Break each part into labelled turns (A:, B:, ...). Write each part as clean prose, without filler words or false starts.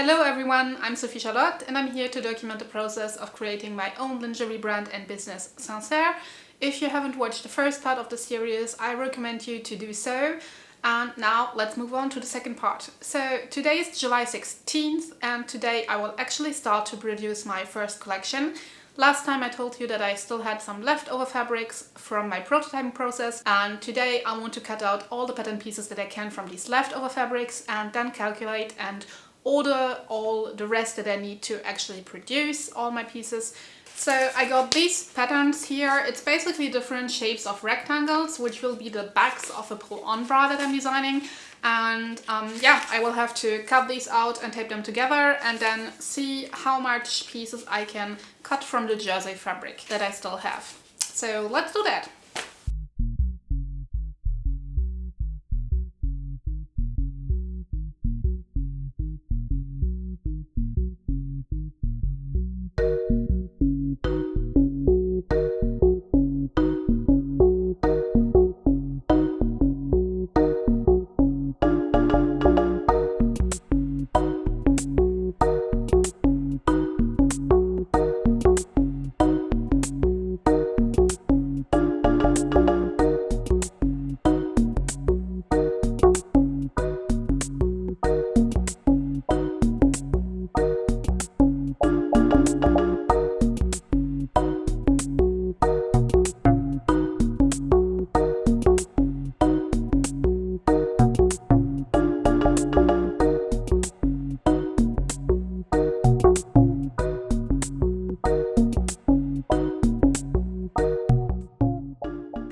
A: Hello everyone, I'm Sophie Charlotte and I'm here to document the process of creating my own lingerie brand and business, Sincere. If you haven't watched the first part of the series, I recommend you to do so. And now let's move on to the second part. So today is July 16th and today I will actually start to produce my first collection. Last time I told you that I still had some leftover fabrics from my prototyping process, and today I want to cut out all the pattern pieces that I can from these leftover fabrics and then calculate and order all the rest that I need to actually produce all my pieces. So I got these patterns here. It's basically different shapes of rectangles, which will be the backs of a pull-on bra that I'm designing. And yeah, I will have to cut these out and tape them together and then see how much pieces I can cut from the jersey fabric that I still have. So let's do that.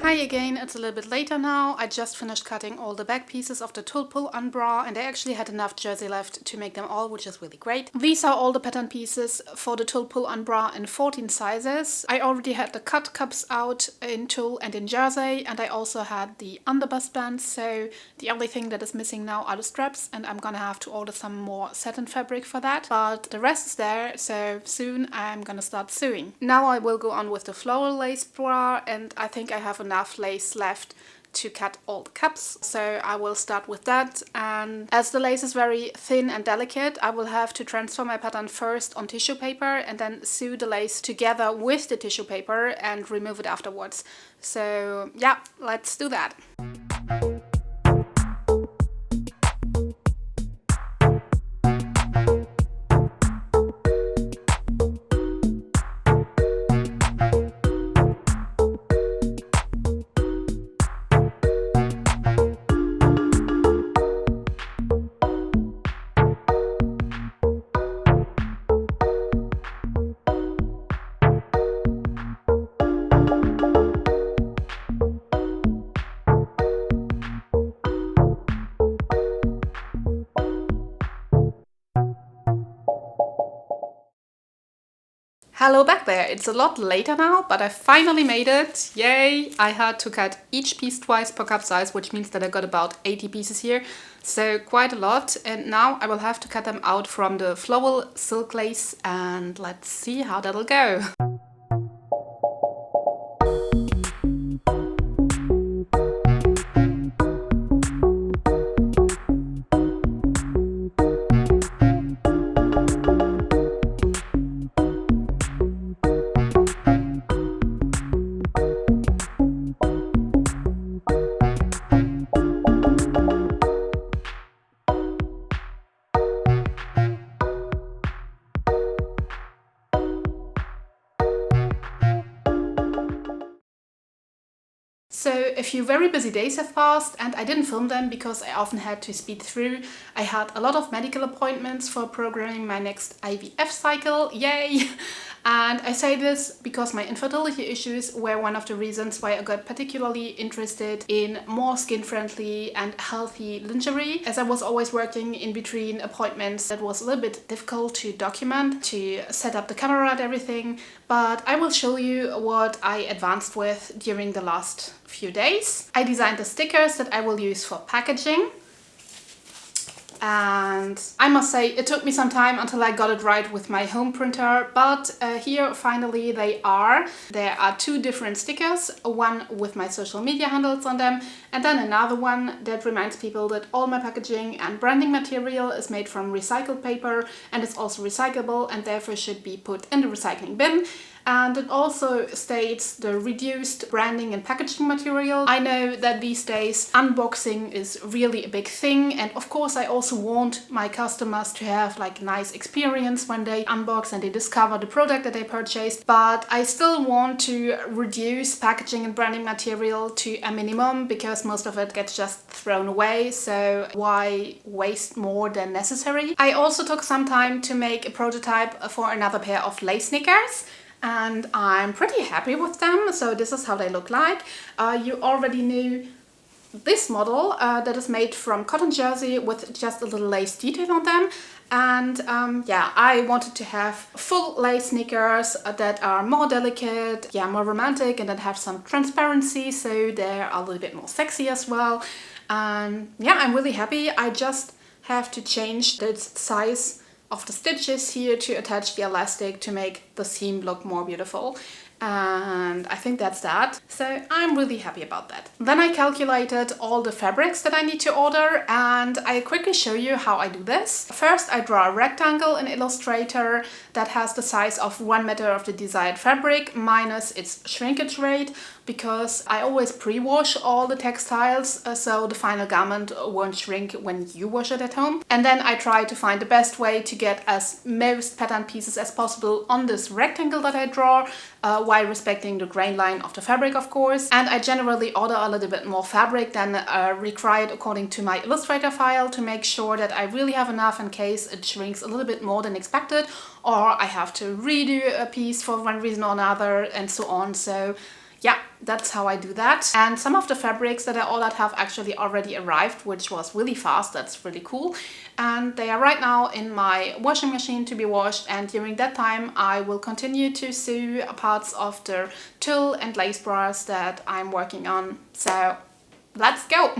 A: Hi again, it's a little bit later now. I just finished cutting all the back pieces of the tulle pull-on bra and I actually had enough jersey left to make them all, which is really great. These are all the pattern pieces for the tulle pull-on bra in 14 sizes. I already had the cut cups out in tulle and in jersey, and I also had the underbust bands, so the only thing that is missing now are the straps, and I'm gonna have to order some more satin fabric for that, but the rest is there, so soon I'm gonna start sewing. Now I will go on with the floral lace bra, and I think I have enough lace left to cut all the cups, so I will start with that. And as the lace is very thin and delicate, I will have to transfer my pattern first on tissue paper and then sew the lace together with the tissue paper and remove it afterwards. So yeah, let's do that. Hello back there, it's a lot later now, but I finally made it, yay! I had to cut each piece twice per cup size, which means that I got about 80 pieces here, so quite a lot, and now I will have to cut them out from the floral silk lace, and let's see how that'll go. So a few very busy days have passed and I didn't film them because I often had to speed through. I had a lot of medical appointments for programming my next IVF cycle, yay! And I say this because my infertility issues were one of the reasons why I got particularly interested in more skin-friendly and healthy lingerie. As I was always working in between appointments, that was a little bit difficult to document, to set up the camera and everything, but I will show you what I advanced with during the last few days. I designed the stickers that I will use for packaging. And I must say it took me some time until I got it right with my home printer, but here finally they are. There are 2 different stickers, one with my social media handles on them and then another one that reminds people that all my packaging and branding material is made from recycled paper and is also recyclable and therefore should be put in the recycling bin. And it also states the reduced branding and packaging material. I know that these days unboxing is really a big thing, and of course I also want my customers to have like a nice experience when they unbox and they discover the product that they purchased, but I still want to reduce packaging and branding material to a minimum because most of it gets just thrown away, so why waste more than necessary? I also took some time to make a prototype for another pair of lace sneakers, and I'm pretty happy with them. So this is how they look like. You already knew this model that is made from cotton jersey with just a little lace detail on them. And yeah, I wanted to have full lace sneakers that are more delicate, yeah, more romantic, and that have some transparency, so they're a little bit more sexy as well. And yeah, I'm really happy. I just have to change the size of the stitches here to attach the elastic to make the seam look more beautiful. And I think that's that. So I'm really happy about that. Then I calculated all the fabrics that I need to order, and I quickly show you how I do this. First, I draw a rectangle in Illustrator that has the size of 1 meter of the desired fabric minus its shrinkage rate, because I always pre-wash all the textiles so the final garment won't shrink when you wash it at home. And then I try to find the best way to get as most pattern pieces as possible on this rectangle that I draw, while respecting the grain line of the fabric, of course. And I generally order a little bit more fabric than required according to my Illustrator file to make sure that I really have enough in case it shrinks a little bit more than expected, or I have to redo a piece for one reason or another, and so on. So yeah, that's how I do that. And some of the fabrics that I ordered have actually already arrived, which was really fast. That's really cool. And they are right now in my washing machine to be washed. And during that time, I will continue to sew parts of the tulle and lace bras that I'm working on. So let's go.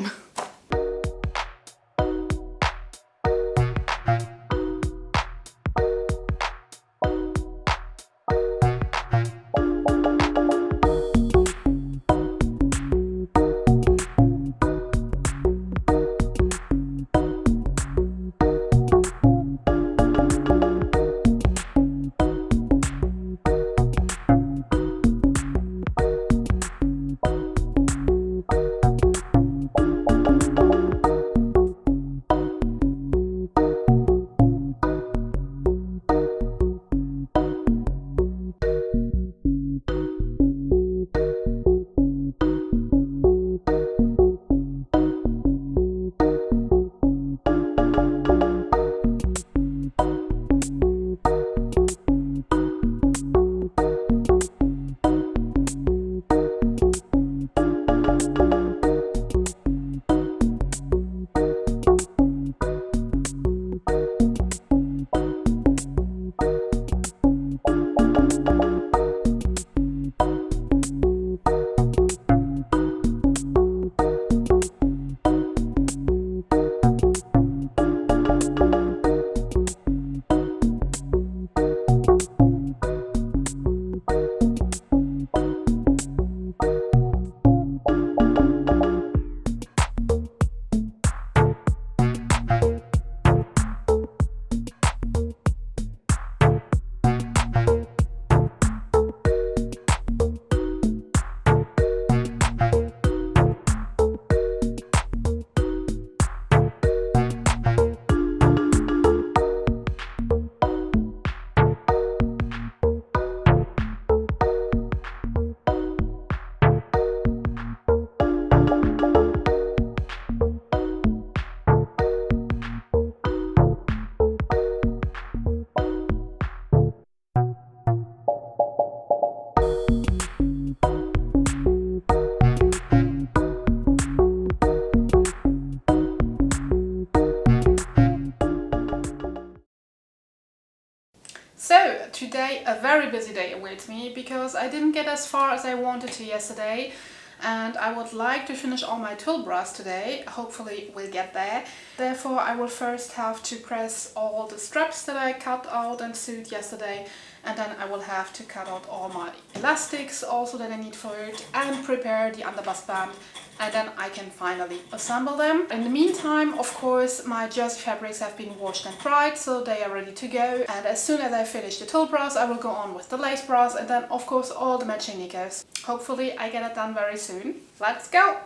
A: So today a very busy day awaits me because I didn't get as far as I wanted to yesterday. and I would like to finish all my tulle bras today. Hopefully we'll get there. Therefore I will first have to press all the straps that I cut out and sewed yesterday, and then I will have to cut out all my elastics also that I need for it and prepare the underbust band, and then I can finally assemble them. In the meantime, of course, my jersey fabrics have been washed and dried, so they are ready to go, and as soon as I finish the tulle bras I will go on with the lace bras, and then of course all the matching knickers. Hopefully I get it done very soon. Let's go!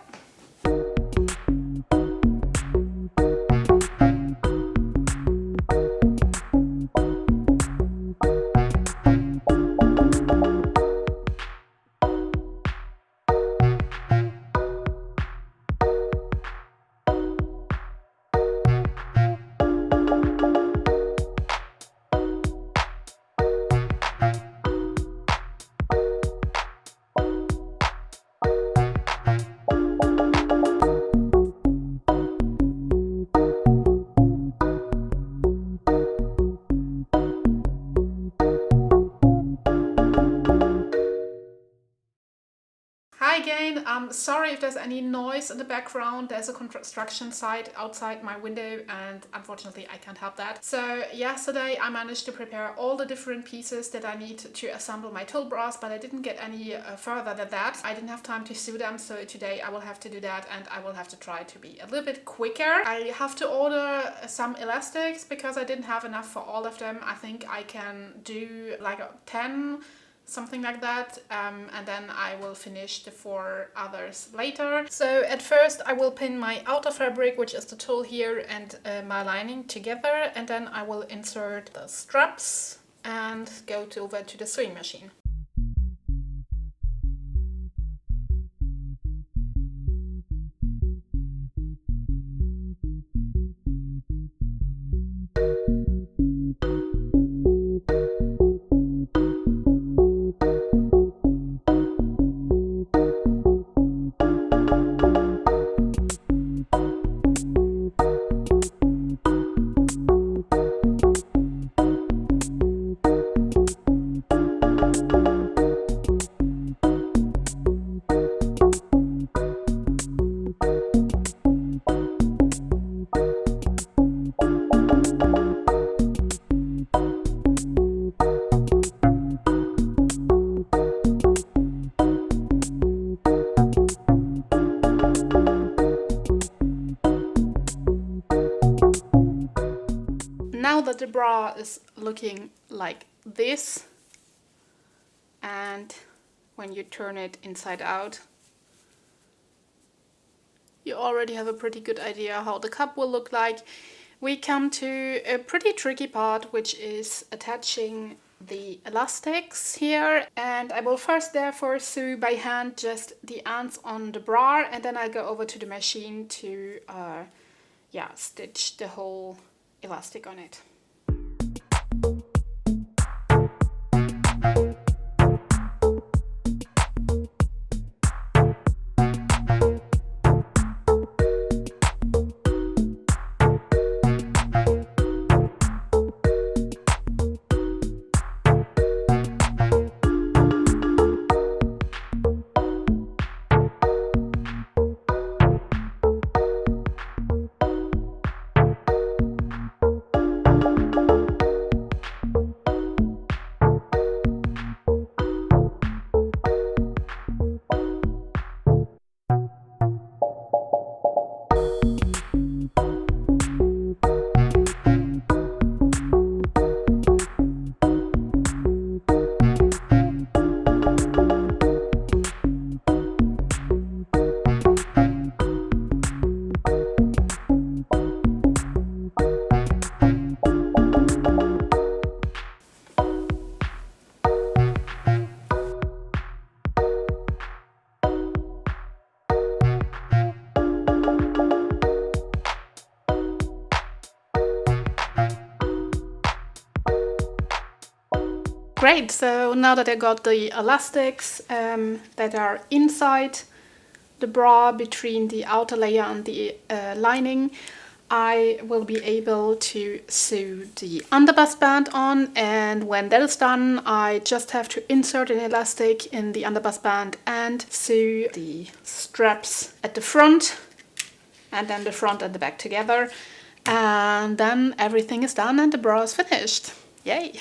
A: Hi again, I'm sorry if there's any noise in the background. There's a construction site outside my window and unfortunately I can't help that. So yesterday I managed to prepare all the different pieces that I need to assemble my tulle bras, but I didn't get any further than that. I didn't have time to sew them, so today I will have to do that, and I will have to try to be a little bit quicker. I have to order some elastics because I didn't have enough for all of them. I think I can do like 10, something like that, and then I will finish the 4 others later. So at first I will pin my outer fabric, which is the tulle here, and my lining together, and then I will insert the straps and go over to the sewing machine. Now that the bra is looking like this, and when you turn it inside out, you already have a pretty good idea how the cup will look like. We come to a pretty tricky part, which is attaching the elastics here, and I will first therefore sew by hand just the ends on the bra, and then I'll go over to the machine to stitch the whole elastic on it. Great, so now that I got the elastics that are inside the bra between the outer layer and the lining, I will be able to sew the underbust band on, and when that is done I just have to insert an elastic in the underbust band and sew the straps at the front and then the front and the back together, and then everything is done and the bra is finished. Yay!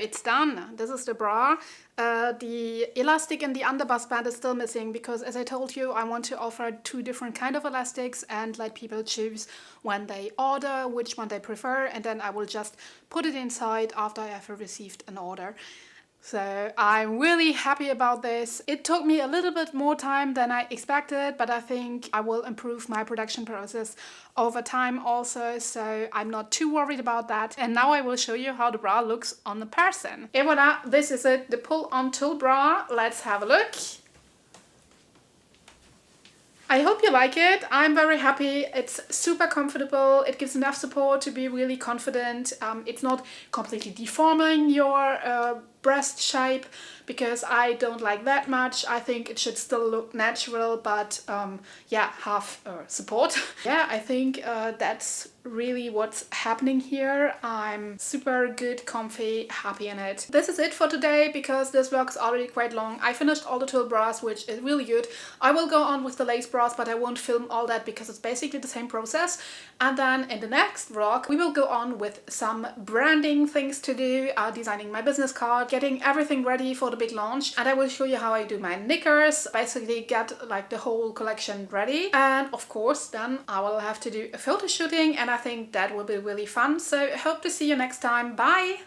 A: It's done. This is the bra. The elastic in the underbust band is still missing because, as I told you, I want to offer 2 different kind of elastics and let people choose when they order which one they prefer, and then I will just put it inside after I have received an order. So I'm really happy about this. It took me a little bit more time than I expected, but I think I will improve my production process over time also, so I'm not too worried about that. And now I will show you how the bra looks on the person. Et voila, this is it, the pull-on tulle bra. Let's have a look. I hope you like it. I'm very happy. It's super comfortable. It gives enough support to be really confident. It's not completely deforming your breast shape because I don't like that much. I think it should still look natural, but yeah, have support. Yeah, I think that's really what's happening here. I'm super good, comfy, happy in it. This is it for today because this vlog is already quite long. I finished all the tulle bras, which is really good. I will go on with the lace bras, but I won't film all that because it's basically the same process. And then in the next vlog, we will go on with some branding things to do, designing my business card, getting everything ready for the big launch, and I will show you how I do my knickers, basically get like the whole collection ready. And of course then I will have to do a photo shooting, and I think that will be really fun. So hope to see you next time. Bye!